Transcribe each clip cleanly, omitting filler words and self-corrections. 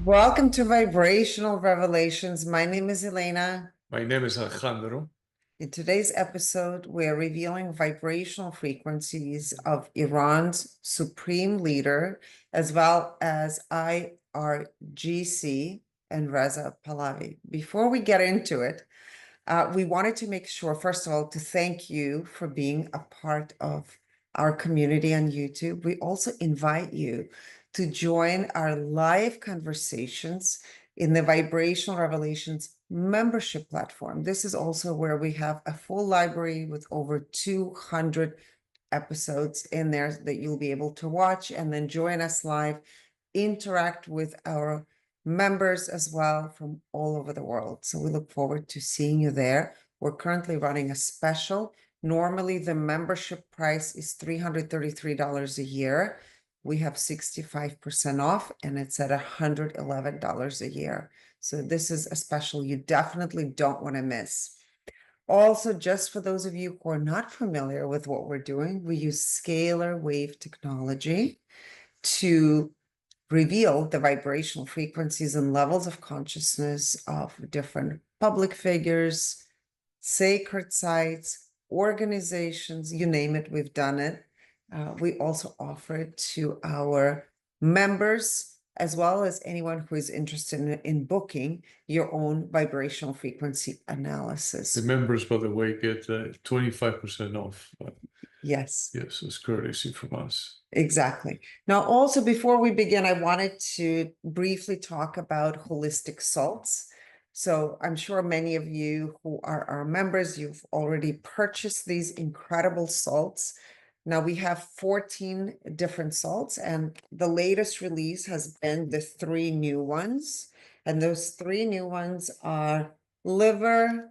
Welcome to Vibrational Revelations. My name is Elena. My name is Alejandro. In today's episode, we're revealing vibrational frequencies of Iran's supreme leader, as well as IRGC and Reza Pahlavi. Before we get into it, we wanted to make sure, first of all, to thank you for being a part of our community on YouTube. We also invite you to join our live conversations in the Vibrational Revelations membership platform. This is also where we have a full library with over 200 episodes in there that you'll be able to watch and then join us live, interact with our members as well from all over the world. So we look forward to seeing you there. We're currently running a special. Normally, the membership price is $333 a year. We have 65% off, and it's at $111 a year. So this is a special you definitely don't want to miss. Also, just for those of you who are not familiar with what we're doing, we use scalar wave technology to reveal the vibrational frequencies and levels of consciousness of different public figures, sacred sites, organizations, you name it, we've done it. We also offer it to our members, as well as anyone who is interested in booking your own vibrational frequency analysis. The members, by the way, get 25% off. Yes. Yes, it's courtesy from us. Exactly. Now, also, before we begin, I wanted to briefly talk about holistic salts. So I'm sure many of you who are our members, you've already purchased these incredible salts. Now we have 14 different salts, and the latest release has been the 3 new ones. And those 3 new ones are liver,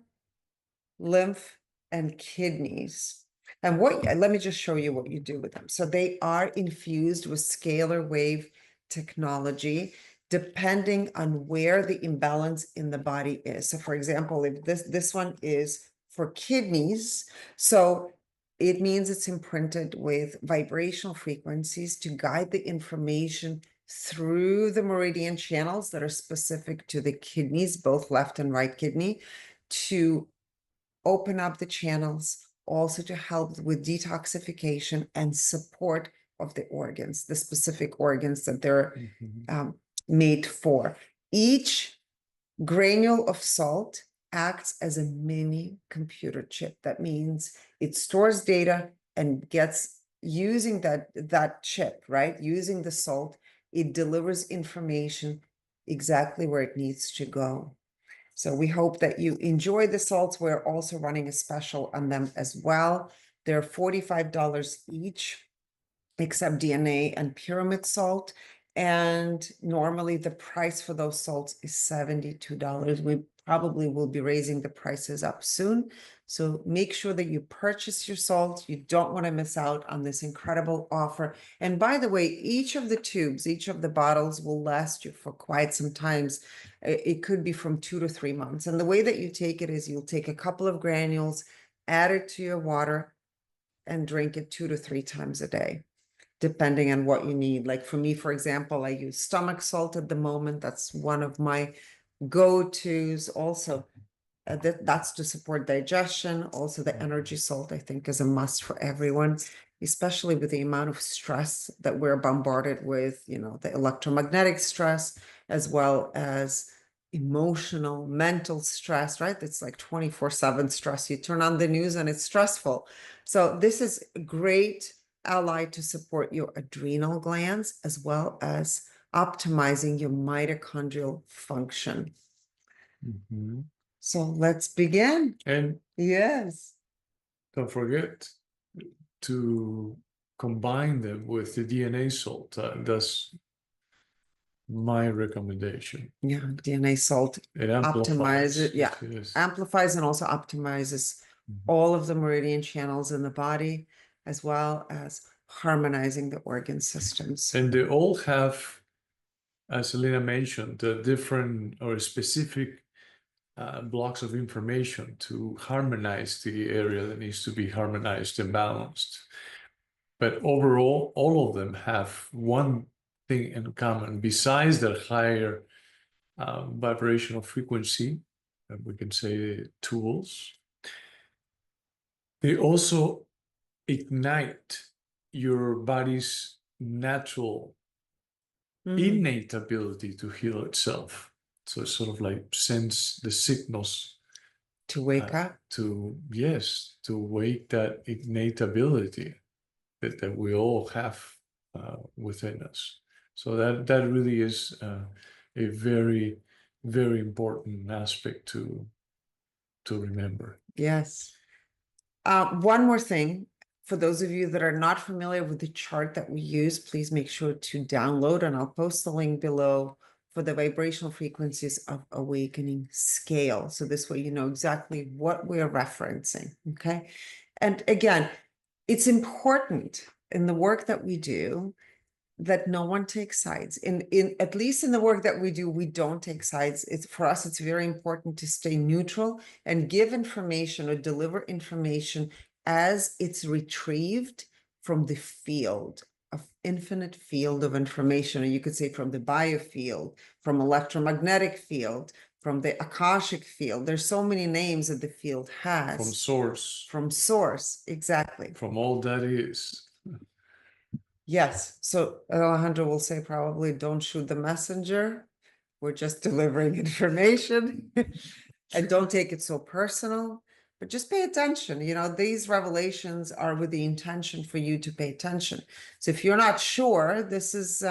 lymph, and kidneys. And let me just show you what you do with them. So they are infused with scalar wave technology, depending on where the imbalance in the body is. So for example, if this one is for kidneys, so it means it's imprinted with vibrational frequencies to guide the information through the meridian channels that are specific to the kidneys, both left and right kidney, to open up the channels, also to help with detoxification and support of the organs, the specific organs that they're made for. Each granule of salt acts as a mini computer chip. That means it stores data and gets using that chip, right? Using the salt, it delivers information exactly where it needs to go. So we hope that you enjoy the salts. We're also running a special on them as well. They're $45 each, except DNA and pyramid salt. And normally the price for those salts is $72. We probably will be raising the prices up soon. So make sure that you purchase your salt. You don't want to miss out on this incredible offer. And by the way, each of the tubes, each of the bottles will last you for quite some times. It could be from 2 to 3 months. And the way that you take it is you'll take a couple of granules, add it to your water, and drink it 2 to 3 times a day, depending on what you need. Like for me, for example, I use stomach salt at the moment. That's one of my go-tos. Also, that's to support digestion. Also, the energy salt, I think, is a must for everyone, especially with the amount of stress that we're bombarded with, the electromagnetic stress, as well as emotional, mental stress, right? It's like 24/7 stress. You turn on the news and it's stressful. So this is a great ally to support your adrenal glands, as well as optimizing your mitochondrial function. So let's begin. And yes, don't forget to combine them with the DNA salt. That's my recommendation. Yeah, DNA salt It optimizes, yeah, yes. amplifies and also optimizes all of the meridian channels in the body, as well as harmonizing the organ systems. And they all have, as Elena mentioned, different or specific blocks of information to harmonize the area that needs to be harmonized and balanced. But overall, all of them have one thing in common, besides their higher vibrational frequency, and we can say tools. They also ignite your body's natural innate ability to heal itself. So it's sort of like sends the signals To wake up. to wake that innate ability that we all have within us. So that really is a very, very important aspect to remember. Yes. One more thing, for those of you that are not familiar with the chart that we use, please make sure to download, and I'll post the link below for the vibrational frequencies of awakening scale. So this way you know exactly what we're referencing, okay? And again, it's important in the work that we do that no one takes sides. In at least in the work that we do, we don't take sides. It's for us, it's very important to stay neutral and give information or deliver information as it's retrieved from the field of infinite field of information, or you could say from the biofield, from electromagnetic field, from the Akashic field. There's so many names that the field has. From source. From source, exactly. From all that is. Yes, so Alejandro will say probably don't shoot the messenger. We're just delivering information and don't take it so personal, but just pay attention. You know, these revelations are with the intention for you to pay attention. So if you're not sure, this is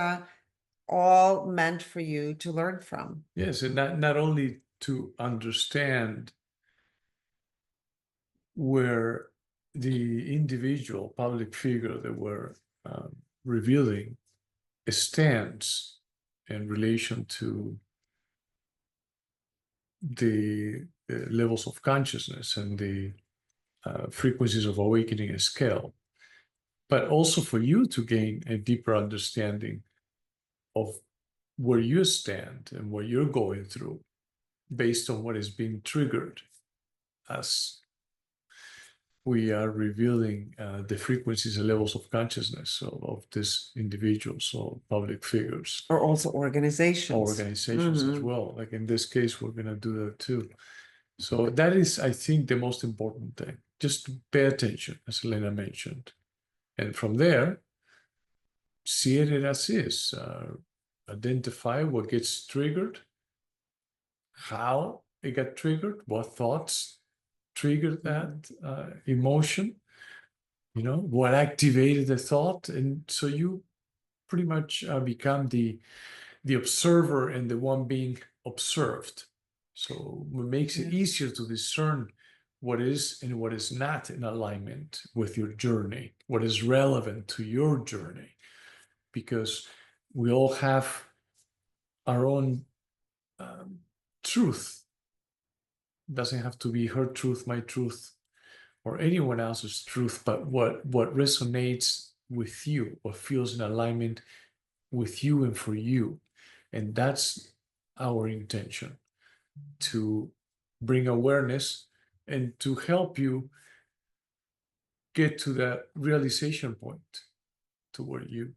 all meant for you to learn from. Yes, and not only to understand where the individual public figure that we're revealing stands in relation to the levels of consciousness and the frequencies of awakening and scale, but also for you to gain a deeper understanding of where you stand and what you're going through based on what is being triggered as we are revealing the frequencies and levels of consciousness of these individuals or public figures. Or also organizations. Organizations as well. Like in this case, we're going to do that too. So that is, I think, the most important thing. Just pay attention, as Elena mentioned. And from there, see it as is. Identify what gets triggered, how it got triggered, what thoughts triggered that emotion, you know, what activated the thought. And so you pretty much become the observer and the one being observed. So it makes it easier to discern what is and what is not in alignment with your journey, what is relevant to your journey, because we all have our own truth. It doesn't have to be her truth, my truth, or anyone else's truth, but what resonates with you, what feels in alignment with you and for you. And that's our intention, to bring awareness and to help you get to that realization point, to where you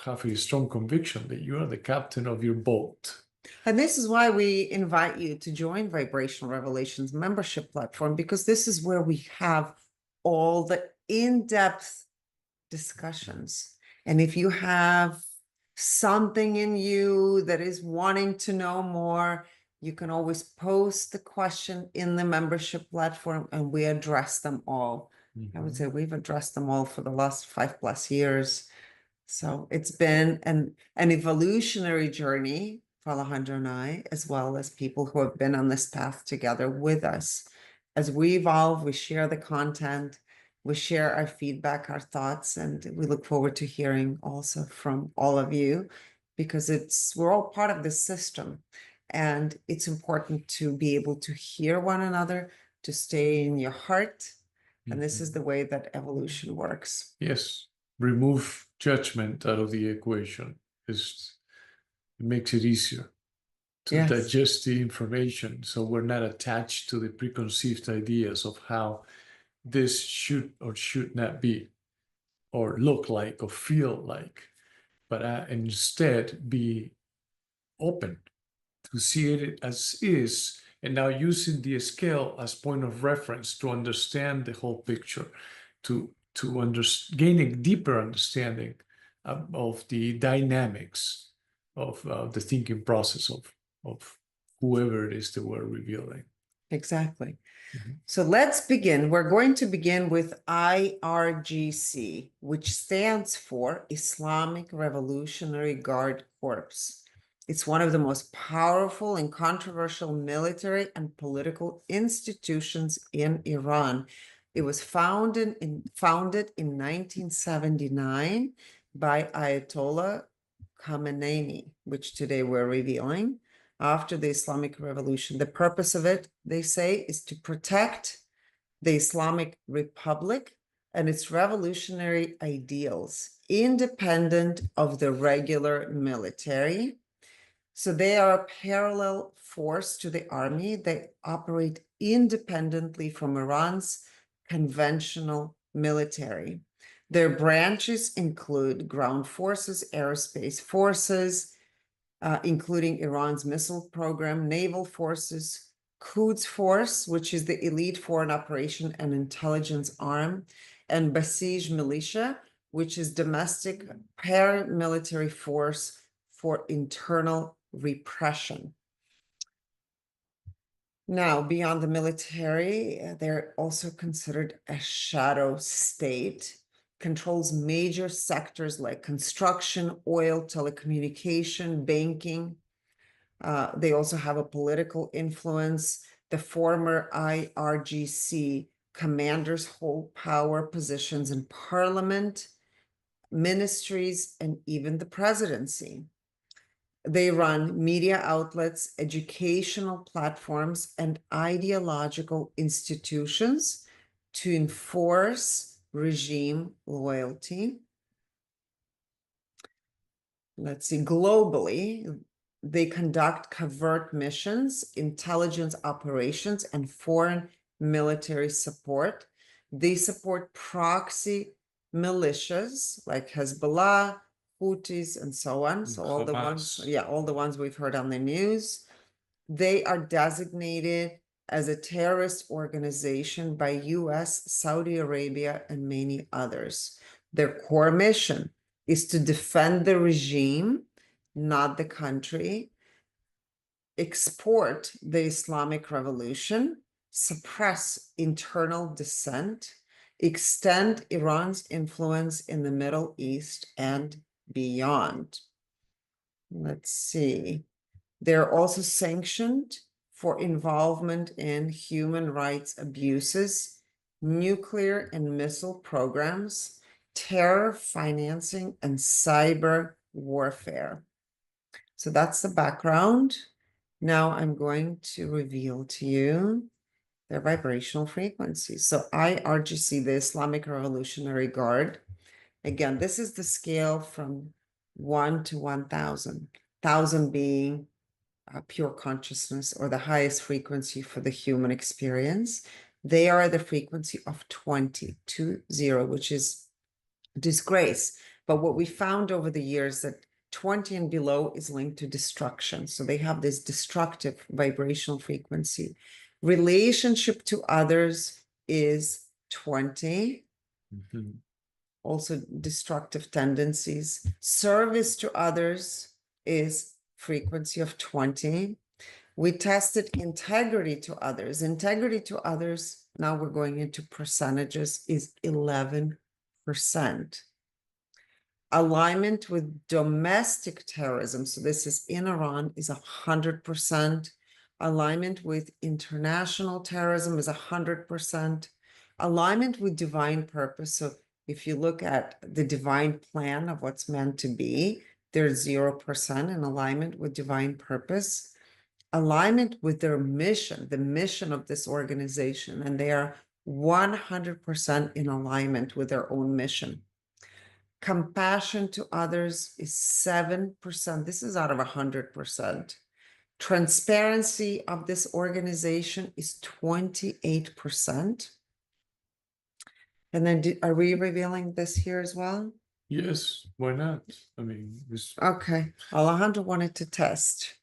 have a strong conviction that you are the captain of your boat. And this is why we invite you to join Vibrational Revelations membership platform, because this is where we have all the in-depth discussions. And if you have something in you that is wanting to know more, you can always post the question in the membership platform and we address them all. I would say we've addressed them all for the last 5+ years. So it's been an evolutionary journey for Alejandro and I, as well as people who have been on this path together with us. As we evolve, we share the content, we share our feedback, our thoughts, and we look forward to hearing also from all of you, because we're all part of this system. And it's important to be able to hear one another, to stay in your heart. And this is the way that evolution works. Yes. Remove judgment out of the equation. It makes it easier to digest the information, so we're not attached to the preconceived ideas of how this should or should not be, or look like, or feel like, but instead be open to see it as is, and now using the scale as point of reference to understand the whole picture, to gain a deeper understanding of the dynamics of the thinking process of whoever it is that we're revealing. Exactly. Mhm. So let's begin. We're going to begin with IRGC, which stands for Islamic Revolutionary Guard Corps. It's one of the most powerful and controversial military and political institutions in Iran. It was founded in 1979 by Ayatollah Khamenei, which today we're revealing after the Islamic Revolution. The purpose of it, they say, is to protect the Islamic Republic and its revolutionary ideals, independent of the regular military. So they are a parallel force to the army. They operate independently from Iran's conventional military. Their branches include ground forces, aerospace forces, including Iran's missile program, naval forces, Quds Force, which is the elite foreign operation and intelligence arm, and Basij Militia, which is domestic paramilitary force for internal repression. Now, beyond the military, they're also considered a shadow state, controls major sectors like construction, oil, telecommunication, banking. They also have a political influence. The former IRGC commanders hold power positions in parliament, ministries, and even the presidency. They run media outlets, educational platforms, and ideological institutions to enforce regime loyalty. Let's see, globally, they conduct covert missions, intelligence operations, and foreign military support. They support proxy militias like Hezbollah, Houthis, and so on. So all the ones, Hamas. all the ones we've heard on the news. They are designated as a terrorist organization by US, Saudi Arabia, and many others. Their core mission is to defend the regime, not the country, export the Islamic Revolution, suppress internal dissent, extend Iran's influence in the Middle East and beyond. Let's see. They're also sanctioned for involvement in human rights abuses, nuclear and missile programs, terror financing, and cyber warfare. So that's the background. Now I'm going to reveal to you their vibrational frequencies. So IRGC, the Islamic Revolutionary Guard. Again, this is the scale from 1 to 1,000, 1,000 being pure consciousness or the highest frequency for the human experience. They are the frequency of 20, which is disgrace. But what we found over the years that 20 and below is linked to destruction. So they have this destructive vibrational frequency. Relationship to others is 20. Mm-hmm. Also destructive tendencies. Service to others is frequency of 20. We tested integrity to others. Integrity to others, now we're going into percentages, is 11%. Alignment with domestic terrorism, so this is in Iran, is 100%. Alignment with international terrorism is 100%. Alignment with divine purpose, so if you look at the divine plan of what's meant to be, there's 0% in alignment with divine purpose. Alignment with their mission, the mission of this organization, and they are 100% in alignment with their own mission. Compassion to others is 7%. This is out of 100%. Transparency of this organization is 28%. And then are we revealing this here as well? Yes, why not? I mean, Okay, Alejandro wanted to test.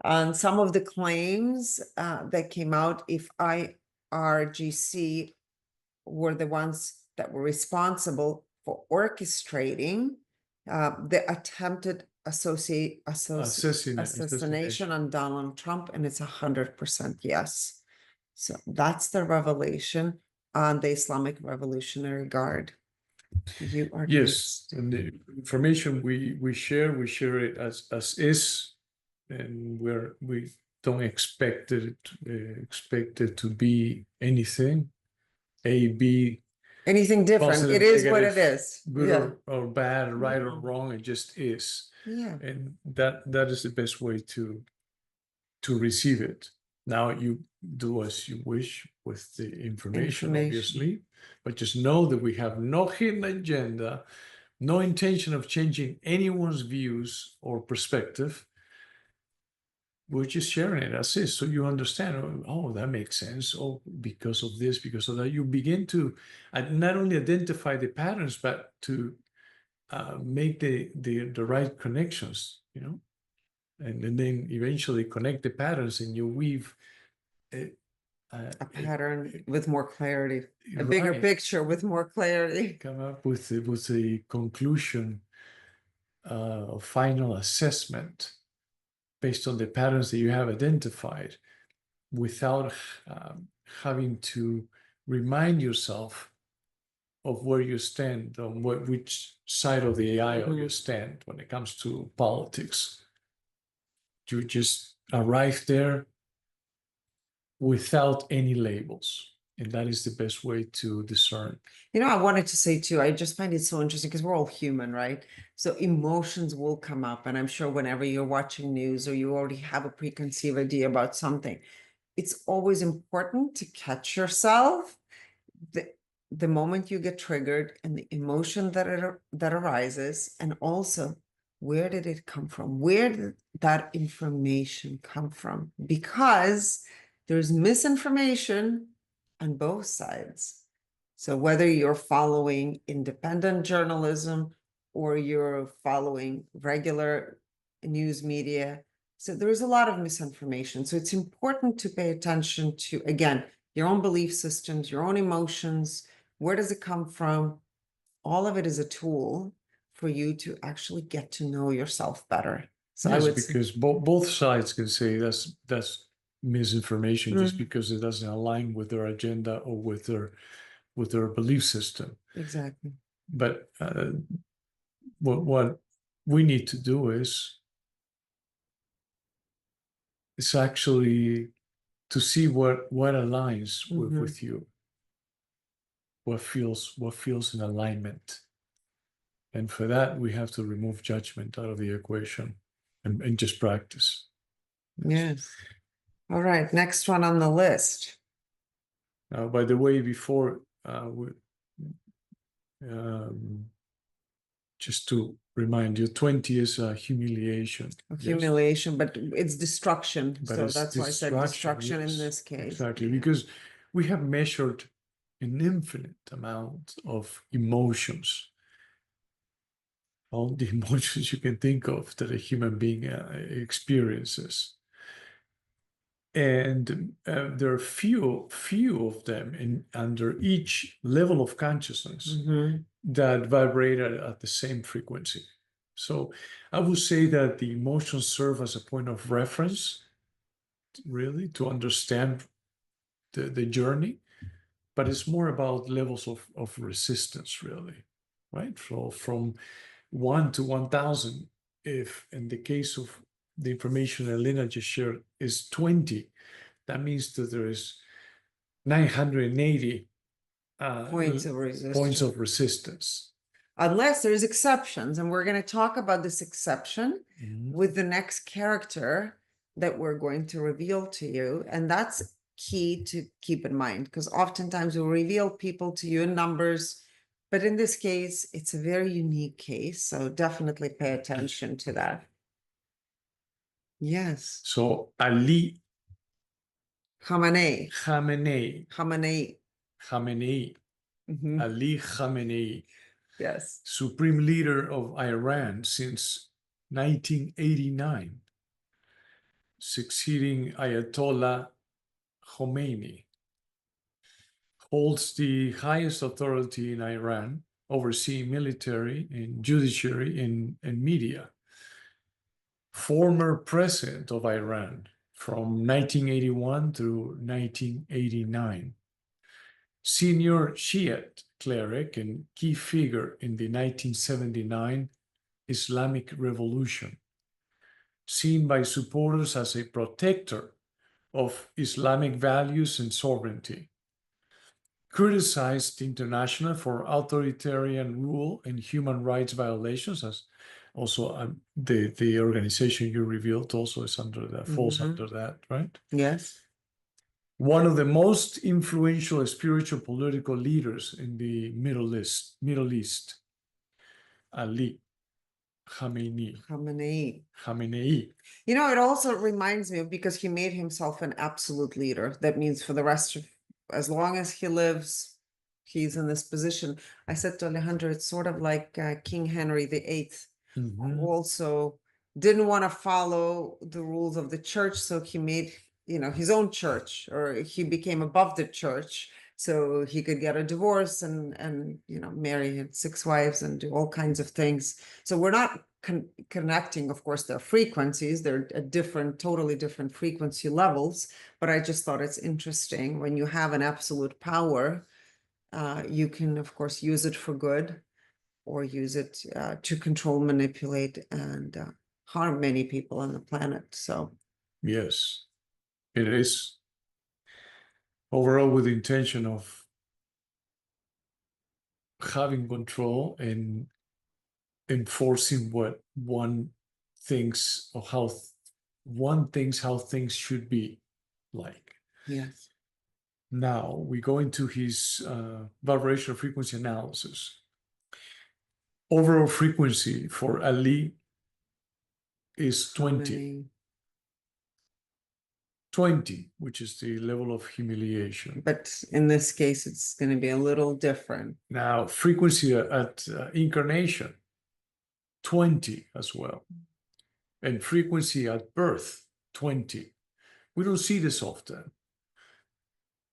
on some of the claims that came out, if IRGC were the ones that were responsible for orchestrating the attempted assassination on Donald Trump, and it's 100% yes. So that's the revelation on the Islamic Revolutionary Guard. You are Yes, and the information we share it as is, and we don't expect it to be anything A, B, anything different. positive, It is what it negative, is. good Yeah. or bad, right or Mhm. wrong. It just is, Yeah. and that is the best way to receive it. Now you do as you wish with the information, obviously, but just know that we have no hidden agenda, no intention of changing anyone's views or perspective. We're just sharing it as is, so you understand. Oh, that makes sense. Oh, because of this, because of that, you begin to not only identify the patterns, but to make the right connections. And then eventually connect the patterns, and you weave a pattern with more clarity, a bigger picture with more clarity. Come up with a conclusion, final assessment based on the patterns that you have identified, without having to remind yourself of where you stand, on which side of the aisle you stand when it comes to politics. You just arrive there without any labels. And that is the best way to discern. I wanted to say too, I just find it so interesting because we're all human, right? So emotions will come up. And I'm sure whenever you're watching news or you already have a preconceived idea about something, it's always important to catch yourself the moment you get triggered and the emotion that arises, and also where did it come from? Where did that information come from? Because there's misinformation on both sides. So whether you're following independent journalism or you're following regular news media, so there's a lot of misinformation. So it's important to pay attention to, again, your own belief systems, your own emotions. Where does it come from? All of it is a tool for you to actually get to know yourself better. So yes, I would because both sides can say that's misinformation just because it doesn't align with their agenda or with their belief system. Exactly. But what we need to do is actually to see what aligns with you, what feels in alignment. And for that, we have to remove judgment out of the equation and just practice. Yes. All right, next one on the list. By the way, before just to remind you, 20 is humiliation. Humiliation, but it's destruction. But so it's that's why I said destruction in this case. Exactly, because we have measured an infinite amount of emotions, all the emotions you can think of that a human being experiences. And there are few of them under each level of consciousness that vibrate at the same frequency. So I would say that the emotions serve as a point of reference, really, to understand the journey, but it's more about levels of resistance, really, right? So from 1 to 1,000, if in the case of the information Elena just shared is 20, that means that there is 980 Points of resistance. Unless there's exceptions, and we're going to talk about this exception with the next character that we're going to reveal to you. And that's key to keep in mind, because oftentimes we'll reveal people to you in numbers, but in this case, it's a very unique case. So definitely pay attention to that. Yes. So Ali Khamenei. Ali Khamenei. Yes. Supreme leader of Iran since 1989. succeeding Ayatollah Khomeini, holds the highest authority in Iran, overseeing military and judiciary and media. Former president of Iran from 1981 through 1989. Senior Shiite cleric and key figure in the 1979 Islamic Revolution. Seen by supporters as a protector of Islamic values and sovereignty. Criticized international for authoritarian rule and human rights violations, as also the organization you revealed also is under that, falls under that, right? Yes. One of the most influential spiritual political leaders in the Middle East, Ali Khamenei. You know, it also reminds me of, because he made himself an absolute leader. That means for the rest of, as long as he lives, he's in this position. I said to Alejandro, it's sort of like King Henry VIII, who also didn't want to follow the rules of the church, so he made, you know, his own church, or he became above the church, so he could get a divorce and you know, marry 6 wives and do all kinds of things. So we're not connecting, of course, their frequencies. They're at different, totally different frequency levels. But I just thought it's interesting when you have an absolute power, you can, of course, use it for good or use it to control, manipulate, and harm many people on the planet. So yes, it is overall with the intention of having control and enforcing what one thinks of how one thinks how things should be like. yes. Now we go into his vibrational frequency analysis. Overall frequency for Ali is 20. 20, which is the level of humiliation. But in this case, it's going to be a little different. Now, frequency at incarnation, 20 as well. And frequency at birth, 20. We don't see this often.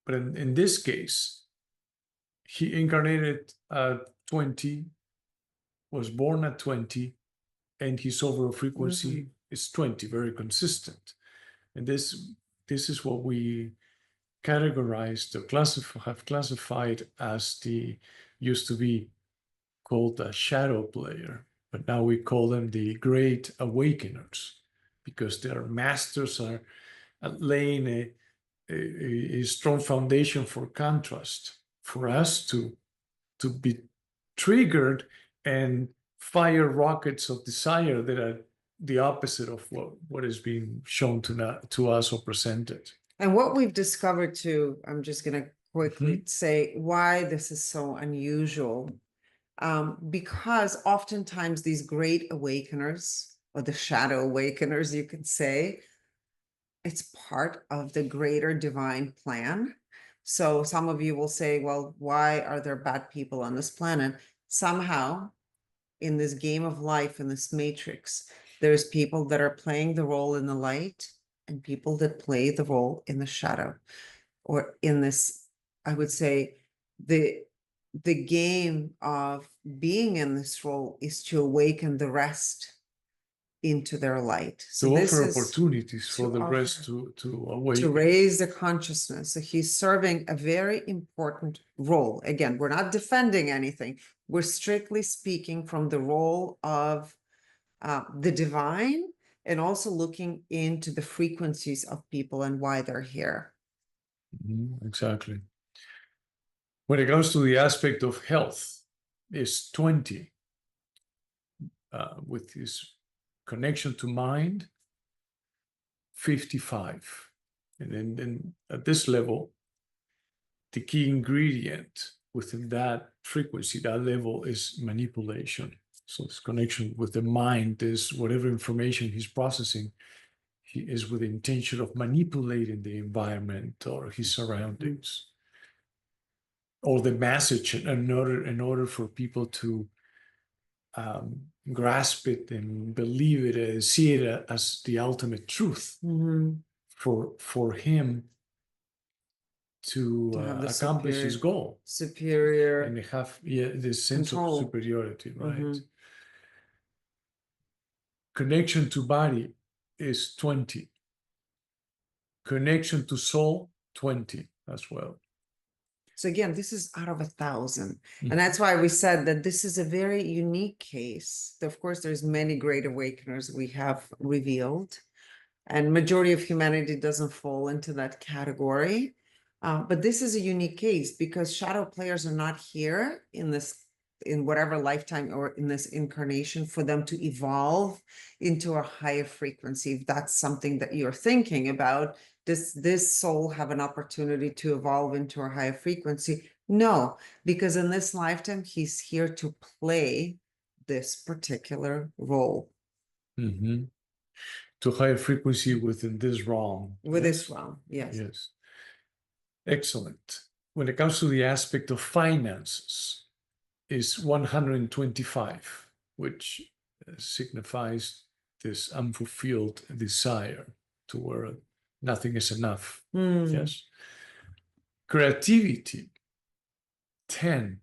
But in this case, he incarnated at 20, was born at 20, and his overall frequency is 20, very consistent. And this is what we categorized or have classified as the used to be called the shadow player, but now we call them the great awakeners because their masters are laying a strong foundation for contrast for us to be triggered and fire rockets of desire that are the opposite of what is being shown to us or presented. And what we've discovered too, I'm just going to quickly say why this is so unusual. Because oftentimes these great awakeners, or the shadow awakeners, you could say, it's part of the greater divine plan. So some of you will say, well, why are there bad people on this planet? Somehow, in this game of life, in this matrix, there's people that are playing the role in the light and people that play the role in the shadow, or in this, I would say, the game of being in this role is to awaken the rest into their light. So to this offer is opportunities for the rest to awaken. to raise the consciousness. So he's serving a very important role. Again, we're not defending anything. We're strictly speaking from the role of the divine, and also looking into the frequencies of people and why they're here. Exactly. When it comes to the aspect of health, is 20 with his connection to mind, 55. And then at this level, the key ingredient within that frequency, that level, is manipulation. So this connection with the mind is whatever information he's processing, he is with the intention of manipulating the environment or his surroundings, or the message in order for people to grasp it and believe it and see it as the ultimate truth Mhm. for him to To have the accomplish his goal superior and have this sense of control. superiority, right? Mhm. Connection to body is 20. Connection to soul, 20 as well. So again, this is out of 1,000. Mhm. And that's why we said that this is a very unique case. Of course, there's many great awakeners we have revealed, and majority of humanity doesn't fall into that category. But this is a unique case because shadow players are not here in whatever lifetime or in this incarnation for them to evolve into a higher frequency. If that's something that you're thinking about, does this soul have an opportunity to evolve into a higher frequency? No, because in this lifetime, he's here to play this particular role. Mm-hmm. To higher frequency within this realm. With yes? this realm, yes. Yes. Excellent. When it comes to the aspect of finances, is 125, which signifies this unfulfilled desire to where nothing is enough. Yes. Creativity, 10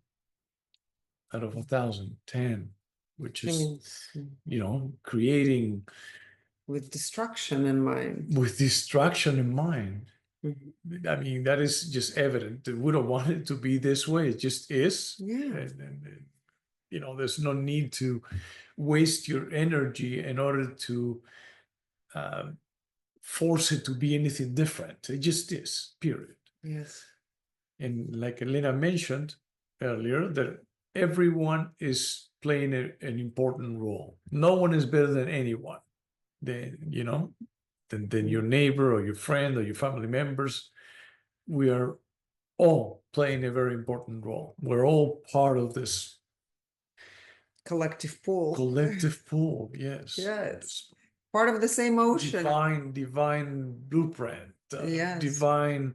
out of 1,000, 10, which is, creating with destruction in mind. with destruction in mind. Mhm. I mean, that is just evident. We don't want it to be this way. It just is. Yeah. And there's no need to waste your energy in order to force it to be anything different. It just is, period. Yes. And like Elena mentioned earlier, that everyone is playing an important role. No one is better than anyone. Than your neighbor or your friend or your family members. We are all playing a very important role. We're all part of this Collective pool. collective pool. Yes. Yes. Part of the same ocean. Divine blueprint. Yes. Divine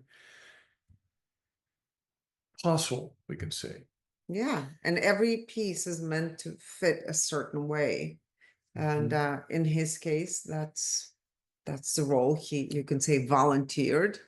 puzzle, we can say. Yeah. And every piece is meant to fit a certain way. And in his case, that's the role you can say volunteered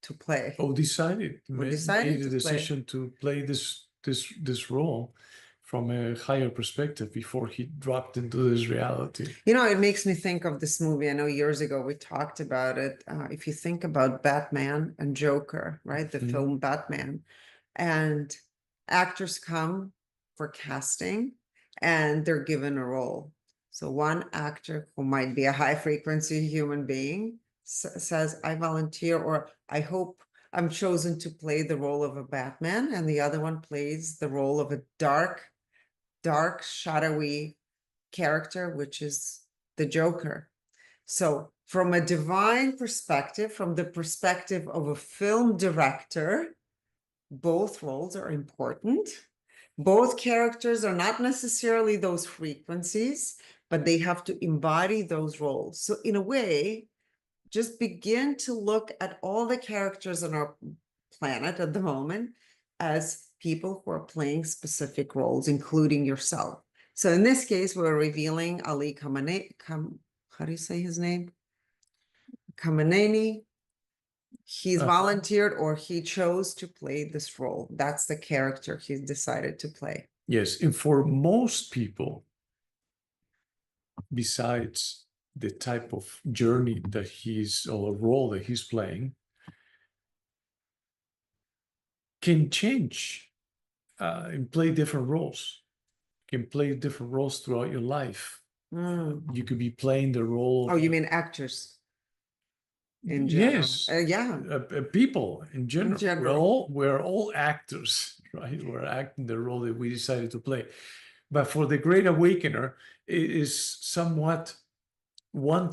to play. Decided Or made decided a to decision to play this role from a higher perspective before he dropped into this reality. It makes me think of this movie. I know years ago we talked about it. If you think about Batman and Joker, right? The film Batman, and actors come for casting and they're given a role. So one actor who might be a high frequency human being says, I volunteer, or I hope I'm chosen to play the role of a Batman. And the other one plays the role of a dark, shadowy character, which is the Joker. So from a divine perspective, from the perspective of a film director, both roles are important. Both characters are not necessarily those frequencies, but they have to embody those roles. So in a way, just begin to look at all the characters on our planet at the moment as people who are playing specific roles, including yourself. So in this case, we're revealing Ali Khamenei. How do you say his name? Khamenei. He's volunteered, or he chose to play this role. That's the character he's decided to play. Yes, and for most people, besides the type of journey that or role that he's playing, can change and play different roles. Can play different roles throughout your life. You could be playing the role. Oh, you mean actors? In general. Yes. Yeah. People in general. In general. We're all actors, right? We're acting the role that we decided to play. But for the Great Awakener, it is somewhat one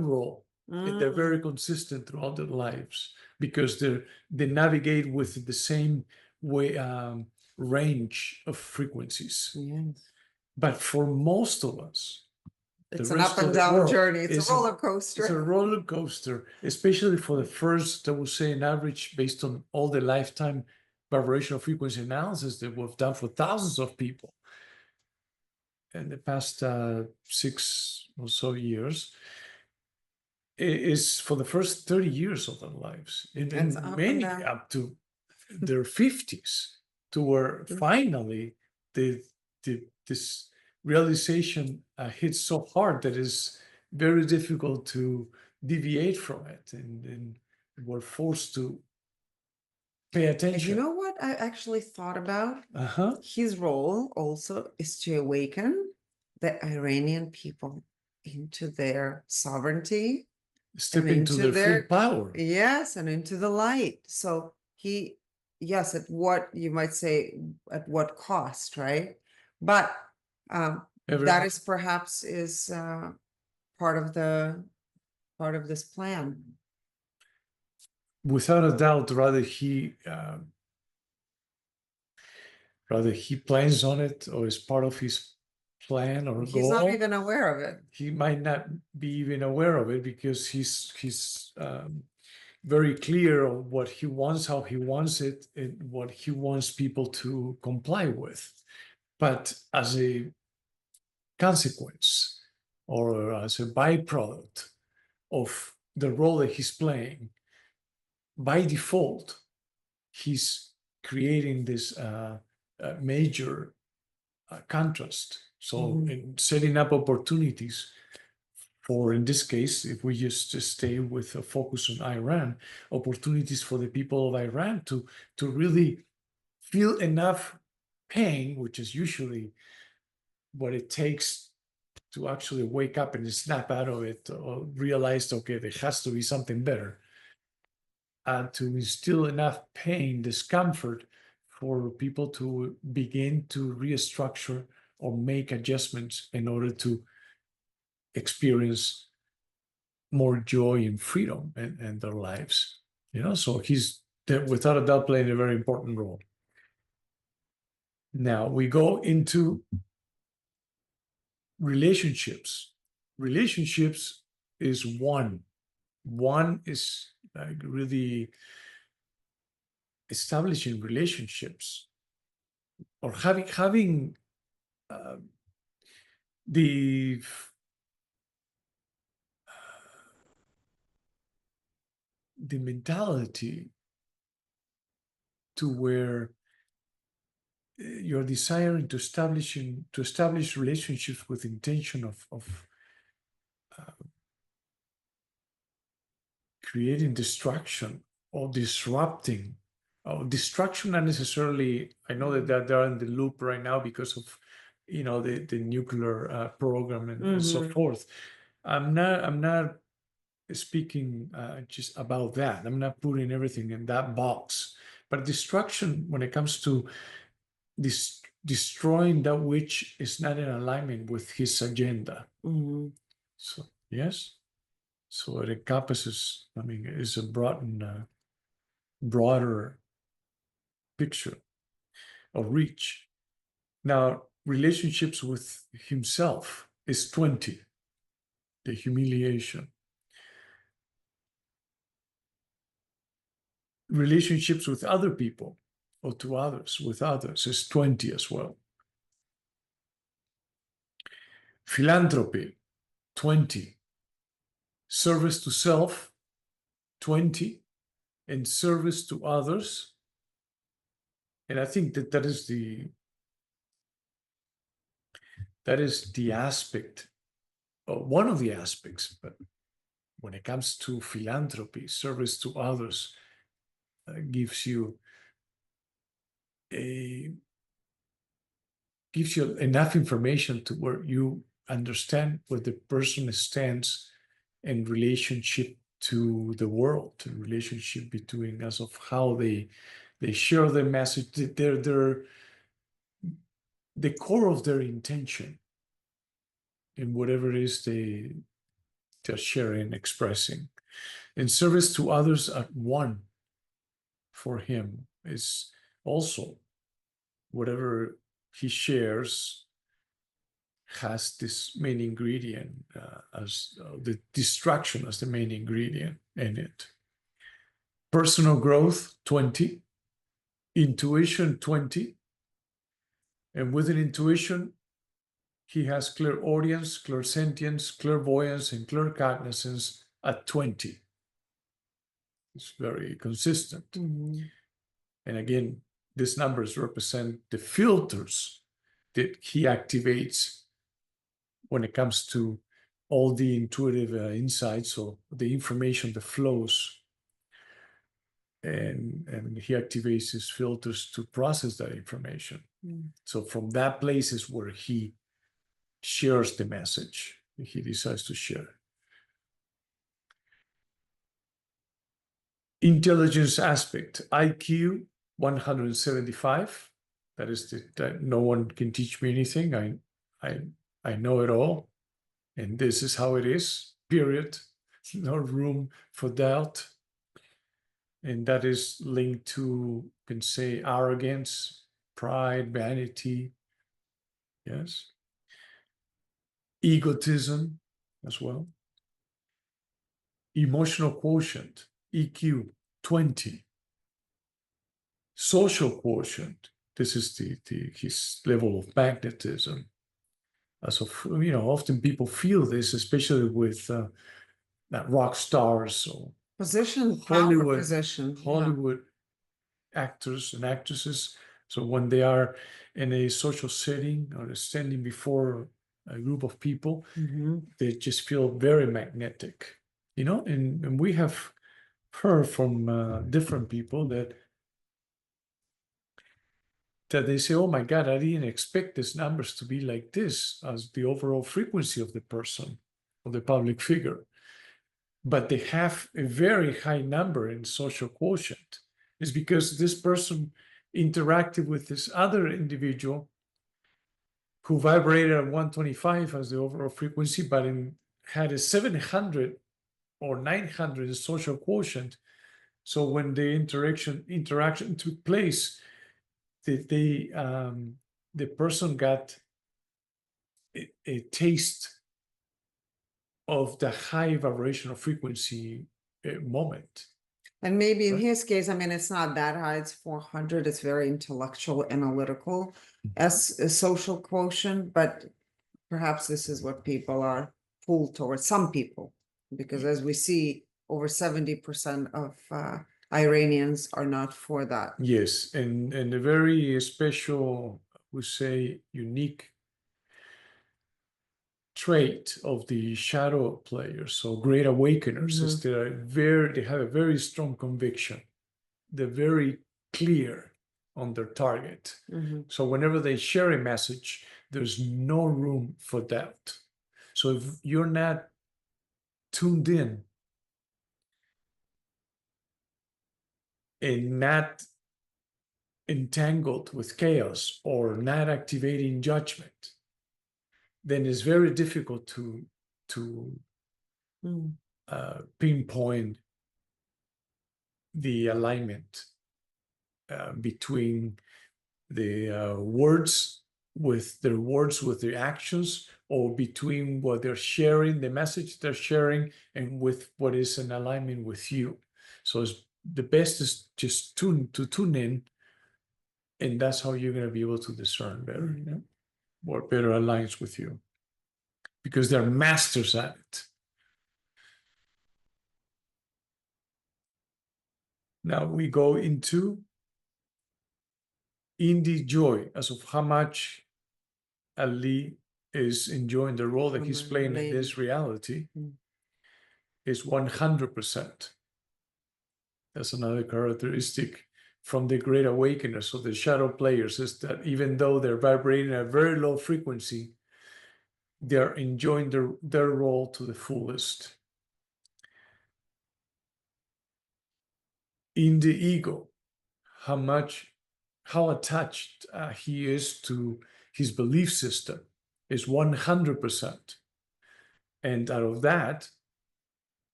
role. They're very consistent throughout their lives because they navigate with the same way range of frequencies. Yes. But for most of us, it's an up and down journey. It's a roller coaster. It's a roller coaster, especially for the first, I would say, an average based on all the lifetime vibrational frequency analysis that we've done for thousands of people. in the past 6 or so years is for the first 30 years of their lives, and It's up and many down. up to their 50s, to where finally this realization hits so hard that it's very difficult to deviate from it, and we're forced to pay And attention. you know what I actually thought about? Uh-huh. His role also is to awaken the Iranian people into their sovereignty Step and into into their full power. yes, and into the light. So he, yes, at what you might say, at what cost, right? But that is perhaps is part of this plan. Without a doubt, rather he plans on it or is part of his plan or He's not goal. even aware of it. He might not be even aware of it because he's very clear on what he wants, how he wants it, and what he wants people to comply with. But as a consequence or as a byproduct of the role that he's playing, by default, he's creating this major contrast. So, in setting up opportunities for, in this case, if we just stay with a focus on Iran, opportunities for the people of Iran to really feel enough pain, which is usually what it takes to actually wake up and snap out of it or realize, okay, there has to be something better. To instill enough pain, discomfort for people to begin to restructure or make adjustments in order to experience more joy and freedom in their lives. So he's without a doubt playing a very important role. Now we go into relationships. Relationships is one. One is like really establishing relationships or having the mentality to where you're desiring to establish relationships with intention of creating destruction or disrupting. Destruction, not necessarily. I know that they're in the loop right now because of the nuclear program and so forth. I'm not speaking just about that. I'm not putting everything in that box. But destruction, when it comes to destroying that which is not in alignment with his agenda. So yes, so it encompasses. I mean, it's a broader picture of reach. Now, relationships with himself is 20. The humiliation. Relationships with other people or to others, with others, is 20 as well. Philanthropy, 20. Service to self, 20. And service to others. And I think that is the aspect, or one of the aspects, but when it comes to philanthropy, service to others gives you enough information to where you understand where the person stands in relationship to the world, the relationship between us, of how they share their message, the core of their intention in whatever it is they're sharing, expressing. And service to others at one for him is also whatever he shares has this main ingredient as the distraction as the main ingredient in it. Personal growth, 20. Intuition, 20. And within intuition, he has clairaudience, clairsentience, clairvoyance, and claircognizance at 20. It's very consistent. Mhm. And again, these numbers represent the filters that he activates when it comes to all the intuitive insights or the information that flows. And he activates his filters to process that information. Mm. So from that place is where he shares the message he decides to share. Intelligence aspect, IQ 175. That is that no one can teach me anything. I know it all, and this is how it is. Period. No room for doubt. And that is linked to, you can say, arrogance, pride, vanity. Yes. Egotism as well. Emotional quotient, EQ 20. Social quotient, this is his level of magnetism. Often people feel this, especially with rock stars or Position, power position. Yeah. Hollywood actors and actresses. So when they are in a social setting or standing before a group of people, Mhm. they just feel very magnetic, and we have heard from different people that they say, oh my God, I didn't expect these numbers to be like this as the overall frequency of the person, of the public figure. But they have a very high number in social quotient. It's because this person interacted with this other individual who vibrated at 125 as the overall frequency, but had a 700 or 900 in social quotient. So when the interaction took place, the person got a taste of the high vibrational frequency moment. And maybe in Right. his case, I mean, it's not that high, it's 400, it's very intellectual, analytical as a social quotient, but perhaps this is what people are pulled towards, some people, because as we see, over 70% of Iranians are not for that. Yes, and a very special, we say, unique trait of the shadow players, so great awakeners, is they have a very strong conviction. They're very clear on their target. Mhm. So whenever they share a message, there's no room for doubt. So if you're not tuned in and not entangled with chaos or not activating judgment, then it's very difficult to Mm. pinpoint the alignment between the words with their actions, or between what they're sharing, the message they're sharing, and with what is in alignment with you. So the best is just tune in, and that's how you're going to be able to discern better, what better aligns with you, because they're masters at it. Now we go into indie joy, as of how much Ali is enjoying the role that he's playing in this reality, is 100%. That's another characteristic from the great awakeners, so the shadow players, is that even though they're vibrating at a very low frequency, they're enjoying their role to the fullest. In the ego, how attached he is to his belief system is 100%. And out of that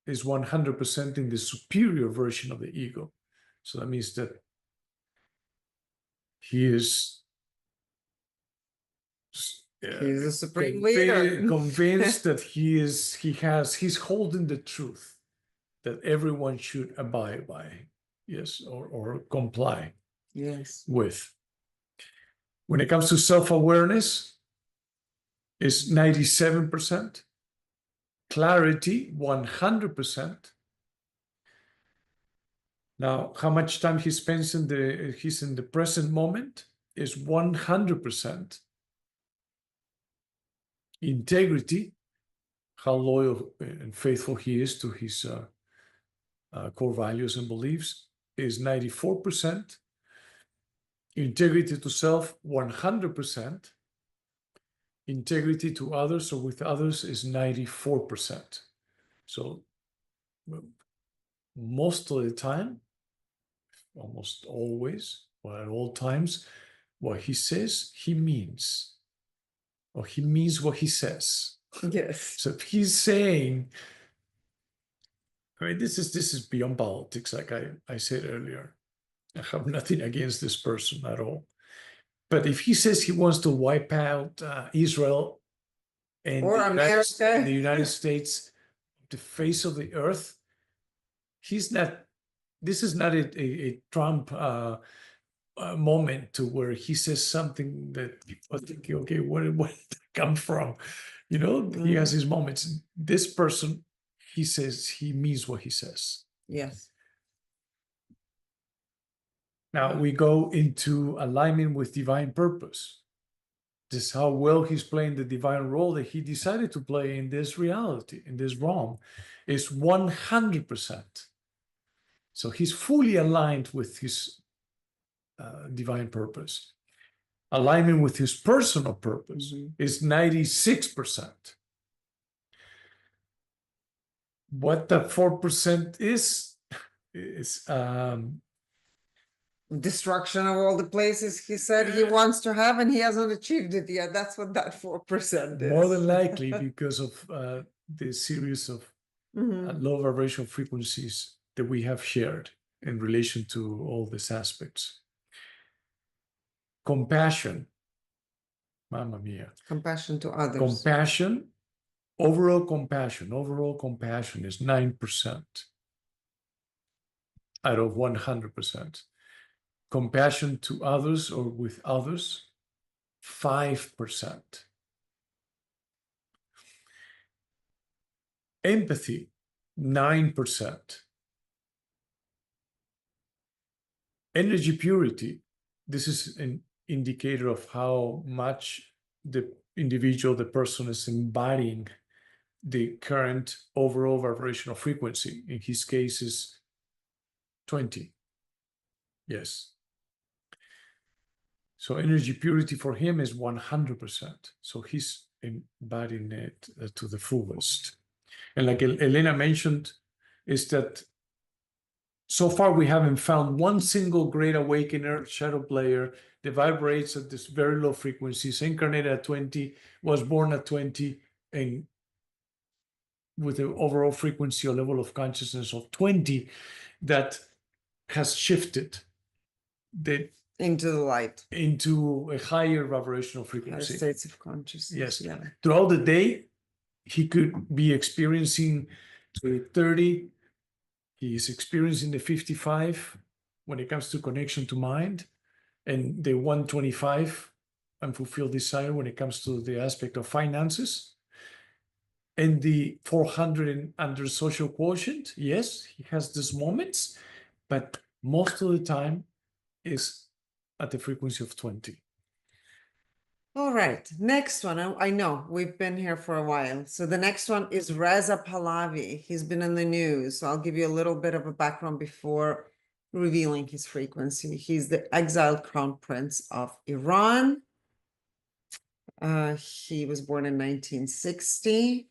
is 100% in the superior version of the ego. So that means that he is He's a supreme leader. convinced that he's holding the truth that everyone should abide by, yes, or comply Yes. with. When it comes to self-awareness, is 97%. Clarity, 100%. Now, how much time he spends he's in the present moment is 100%. Integrity, how loyal and faithful he is to his core values and beliefs, is 94%. Integrity to self, 100%. Integrity to others or with others is 94%. So most of the time, almost always, or at all times, what he says, he means. Or he means what he says. Yes. So if he's saying, I mean, this is beyond politics, like I said earlier. I have nothing against this person at all. But if he says he wants to wipe out Israel and Or America. the United States, the face of the earth, he's not. This is not a Trump moment to where he says something that people think, okay, where did that come from? You know, he has his moments. This person, he says he means what he says. Yes. Now we go into alignment with divine purpose. This is how well he's playing the divine role that he decided to play in this reality, in this realm, is 100%. So he's fully aligned with his divine purpose. Alignment with his personal purpose is 96%. What the 4% is destruction of all the places he said he wants to have, and he hasn't achieved it yet. That's what that 4% is. more than likely because of the series of low vibration frequencies that we have shared in relation to all these aspects. Compassion, mamma mia. Compassion to others. Compassion, overall compassion is 9% out of 100%. Compassion to others or with others, 5%. Empathy, 9%. Energy purity, this is an indicator of how much the individual, the person is embodying the current overall vibrational frequency. In his case is 20. Yes. So energy purity for him is 100%. So he's embodying it to the fullest. And like Elena mentioned, is that so far we haven't found one single great awakener, shadow player, that vibrates at this very low frequencies, incarnated at 20, was born at 20, and with an overall frequency or level of consciousness of 20 that has shifted into the light, into a higher vibrational higher frequency. states of consciousness. Yes. Yeah. Throughout the day, he could be experiencing the 30. He is experiencing the 55 when it comes to connection to mind, and the 125 unfulfilled desire when it comes to the aspect of finances. And the 400 under social quotient, yes, he has these moments, but most of the time is at the frequency of 20. All right, next one. I know we've been here for a while. So the next one is Reza Pahlavi. He's been in the news. So I'll give you a little bit of a background before revealing his frequency. He's the exiled crown prince of Iran. He was born in 1960.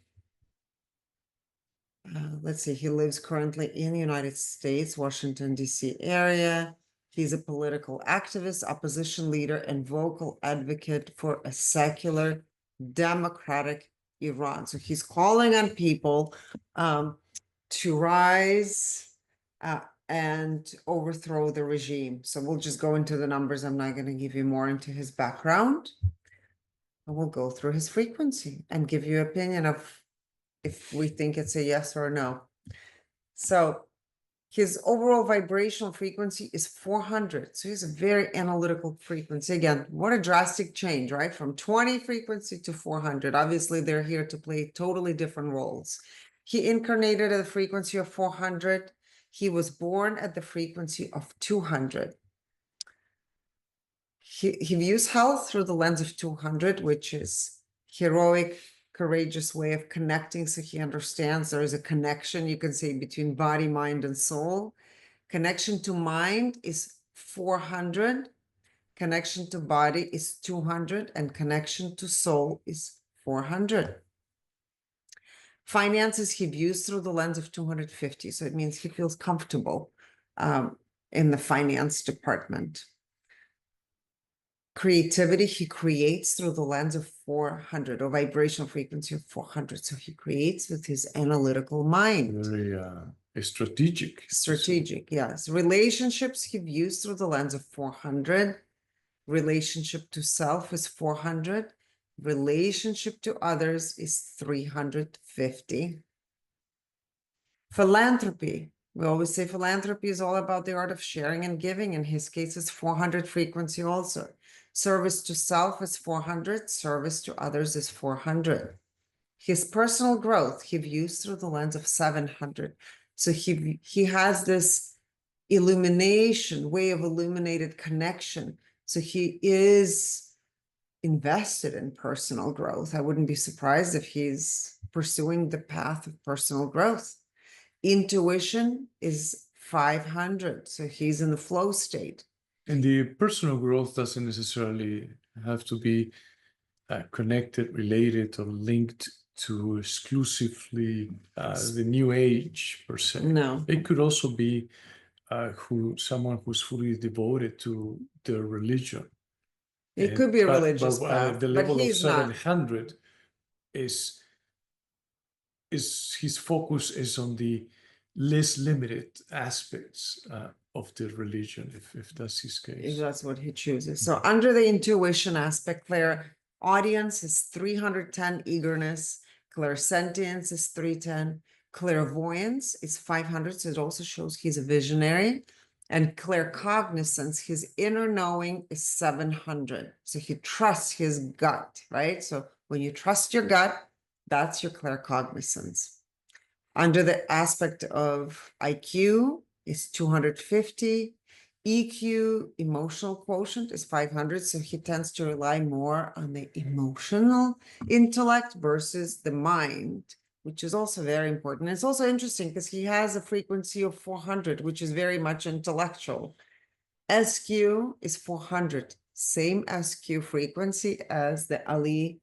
Let's see, he lives currently in the United States, Washington, D.C. area. He's a political activist, opposition leader, and vocal advocate for a secular, democratic Iran. So he's calling on people to rise and overthrow the regime. So we'll just go into the numbers. I'm not going to give you more into his background. And we'll go through his frequency and give you an opinion of if we think it's a yes or a no. So His overall vibrational frequency is 400. So he's a very analytical frequency. Again, what a drastic change, right? From 20 frequency to 400. Obviously, they're here to play totally different roles. He incarnated at the frequency of 400. He was born at the frequency of 200. He views health through the lens of 200, which is heroic, courageous way of connecting. So he understands there is a connection, you can say, between body, mind, and soul. Connection to mind is 400. Connection to body is 200. And connection to soul is 400. Finances he views through the lens of 250. So it means he feels comfortable in the finance department. Creativity, he creates through the lens of 400, or vibrational frequency of 400. So he creates with his analytical mind. Very strategic. Strategic, yes. Relationships he views through the lens of 400. Relationship to self is 400. Relationship to others is 350. Philanthropy. We always say philanthropy is all about the art of sharing and giving. In his case, it's 400 frequency also. Service to self is 400. Service to others is 400. His personal growth he views through the lens of 700. So he has this illumination, way of illuminated connection. So he is invested in personal growth. I wouldn't be surprised if he's pursuing the path of personal growth. Intuition is 500. So he's in the flow state. And the personal growth doesn't necessarily have to be connected, related, or linked to exclusively the new age per se. No. It could also be someone who's fully devoted to their religion. It could be a religious path, the level but of he's not. 700 is his focus is on the less limited aspects of the religion, if that's his case. If that's what he chooses. So under the intuition aspect, clairaudience is 310, eagerness. Clairsentience is 310. Clairvoyance is 500. So it also shows he's a visionary. And claircognizance, his inner knowing, is 700. So he trusts his gut, right? So when you trust your gut, that's your claircognizance. Under the aspect of IQ is 250. EQ, emotional quotient, is 500. So he tends to rely more on the emotional intellect versus the mind, which is also very important. It's also interesting because he has a frequency of 400, which is very much intellectual. SQ is 400, same SQ frequency as the Ali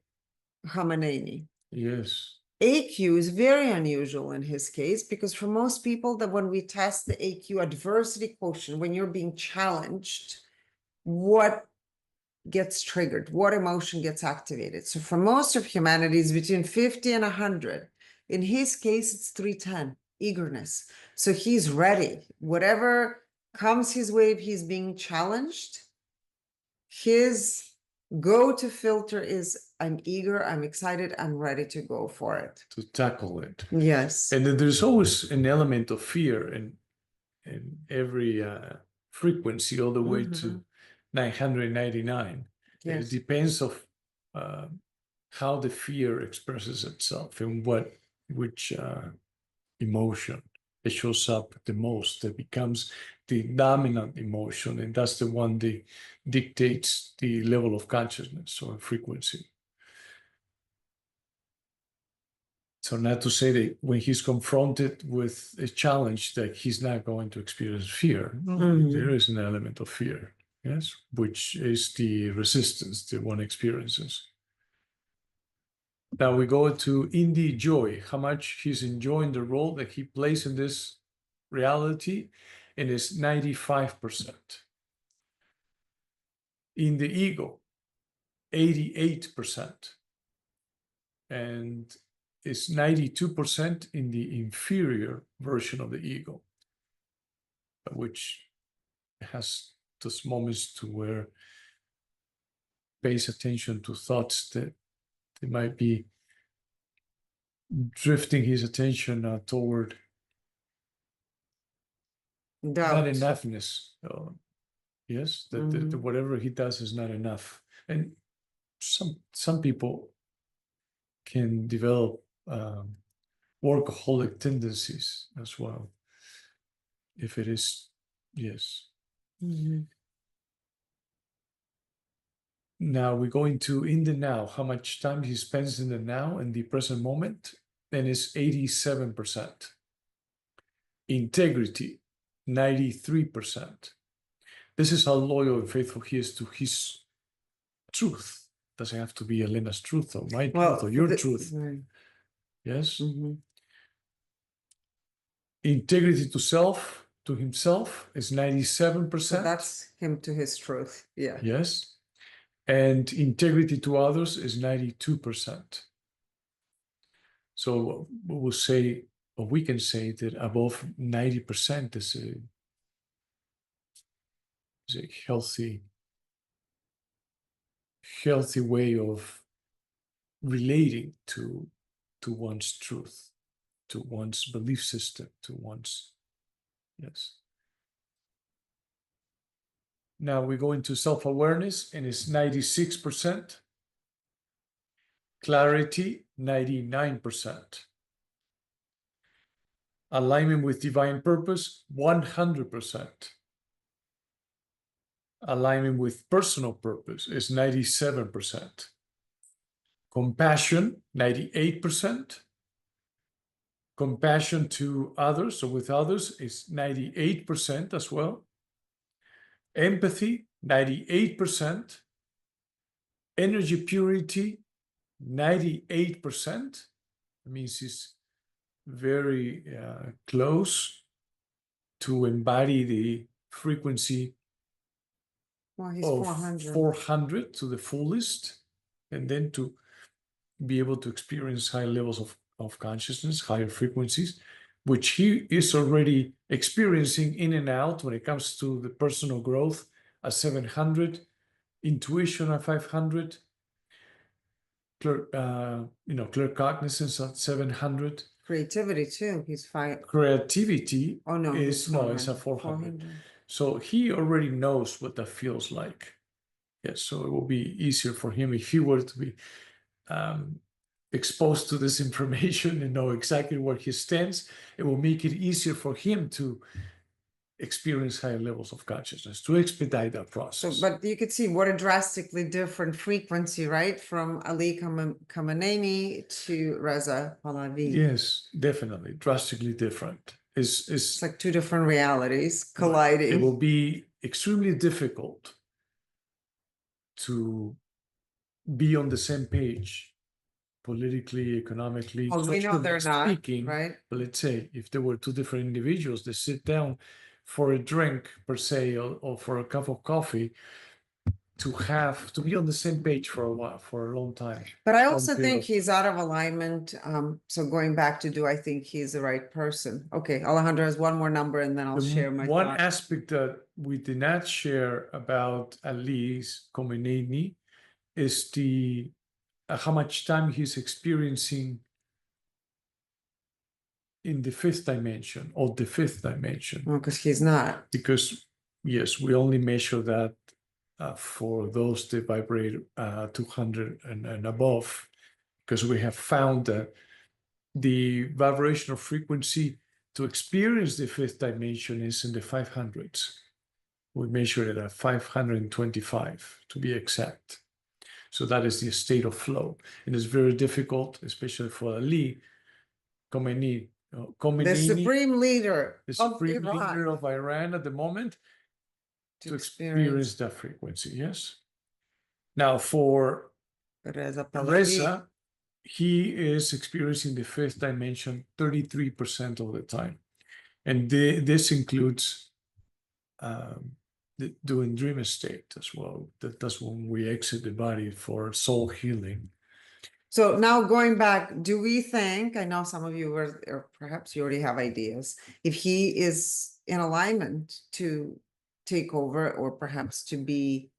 Khamenei. Yes. AQ is very unusual in his case because for most people that when we test the AQ adversity quotient, when you're being challenged, what gets triggered, what emotion gets activated? So for most of humanity, it's between 50 and 100. In his case, it's 310, eagerness. So he's ready. Whatever comes his way, if he's being challenged, his go-to filter is I'm eager, I'm excited, I'm ready to go for it. To tackle it. Yes. And then there's always an element of fear in every frequency, all the way to 999. Yes. It depends of how the fear expresses itself and which emotion it shows up the most. That becomes the dominant emotion, and that's the one that dictates the level of consciousness or frequency. So not to say that when he's confronted with a challenge that he's not going to experience fear. No, there is an element of fear, yes, which is the resistance that one experiences. Now we go to indie joy, how much he's enjoying the role that he plays in this reality, and it's 95%. In the ego, 88%. And it's 92% in the inferior version of the ego, which has those moments to where pays attention to thoughts that they might be drifting his attention toward not Doubt. enoughness. Yes, that whatever he does is not enough. And some people can develop workaholic tendencies as well. If it is, yes. Now we go into in the now, how much time he spends in the now and the present moment, and it's 87%. Integrity, 93%. This is how loyal and faithful he is to his truth. Doesn't have to be Elena's truth or my truth or your truth. Right. Yes. Integrity to self, to himself, is 97%. So that's him to his truth. Yeah. Yes. And integrity to others is 92%. So we will say, or we can say that above 90% is a healthy way of relating to one's truth, to one's belief system, to one's, yes. Now we go into self-awareness, and it's 96%. Clarity, 99%. Alignment with divine purpose, 100%. Alignment with personal purpose is 97%. Compassion, 98%. Compassion to others, or with others, is 98% as well. Empathy, 98%. Energy purity, 98%. It means he's very close to embody the frequency He's of 400. 400 to the fullest, and then to be able to experience high levels of consciousness, higher frequencies, which he is already experiencing in and out when it comes to the personal growth at 700, intuition at 500, clear cognizance at 700. Creativity too. He's fine. Creativity He's it's a 400. So he already knows what that feels like. Yes, so it will be easier for him if he were to be exposed to this information and know exactly where he stands. It will make it easier for him to experience higher levels of consciousness, to expedite that process. But you could see what a drastically different frequency, right? From Ali Khamenei to Reza Pahlavi. Yes, definitely, drastically different. It's like two different realities colliding. It will be extremely difficult to be on the same page politically, economically, we know they're not, speaking, right? But let's say if there were two different individuals that sit down for a drink per se, or for a cup of coffee, to be on the same page for a while, for a long time. But I also think he's out of alignment. So going back to, do I think he's the right person? Okay, Alejandro has one more number, and then I'll share my one thought. aspect that we did not share about Ali's Khamenei is the how much time he's experiencing in the fifth dimension, or the fifth dimension. Because he's not. Because, yes, we only measure that for those that vibrate 200 and above, because we have found that the vibrational frequency to experience the fifth dimension is in the 500s. We measure it at 525 to be exact. So that is the state of flow. And it's very difficult, especially for Ali Khamenei, The supreme leader of Iran at the moment, to experience that frequency. Yes. Now for Reza, he is experiencing the fifth dimension 33% of the time, and this includes doing dream state as well. That's when we exit the body for soul healing. So now going back, do we think, I know some of you were, or perhaps you already have ideas, if he is in alignment to take over, or perhaps to be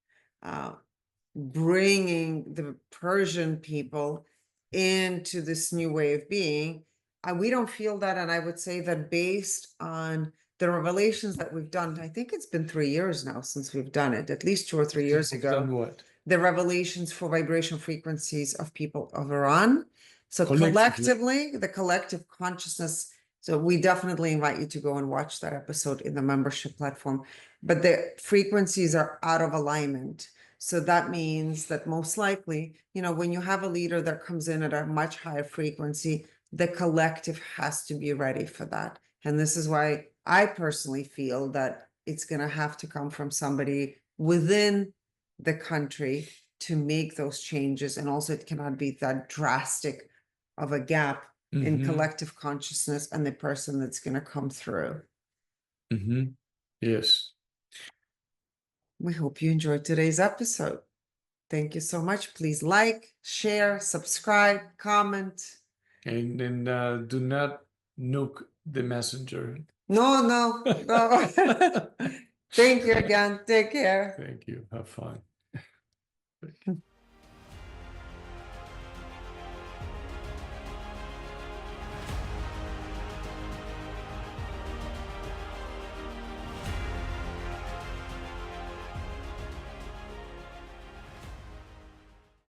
bringing the Persian people into this new way of being? We don't feel that, and I would say that based on the revelations that we've done, I think it's been 3 years now since we've done it, at least 2 or 3 years You've ago. done what? The revelations for vibration frequencies of people of Iran. So Collectively. collectively, the collective consciousness. So we definitely invite you to go and watch that episode in the membership platform. But the frequencies are out of alignment. So that means that most likely, you know, when you have a leader that comes in at a much higher frequency, the collective has to be ready for that. And this is why I personally feel that it's going to have to come from somebody within the country to make those changes. And also it cannot be that drastic of a gap in collective consciousness and the person that's going to come through. Yes. We hope you enjoyed today's episode. Thank you so much. Please like, share, subscribe, comment. And do not nuke the messenger. No. Thank you again. Take care. Thank you. Have fun.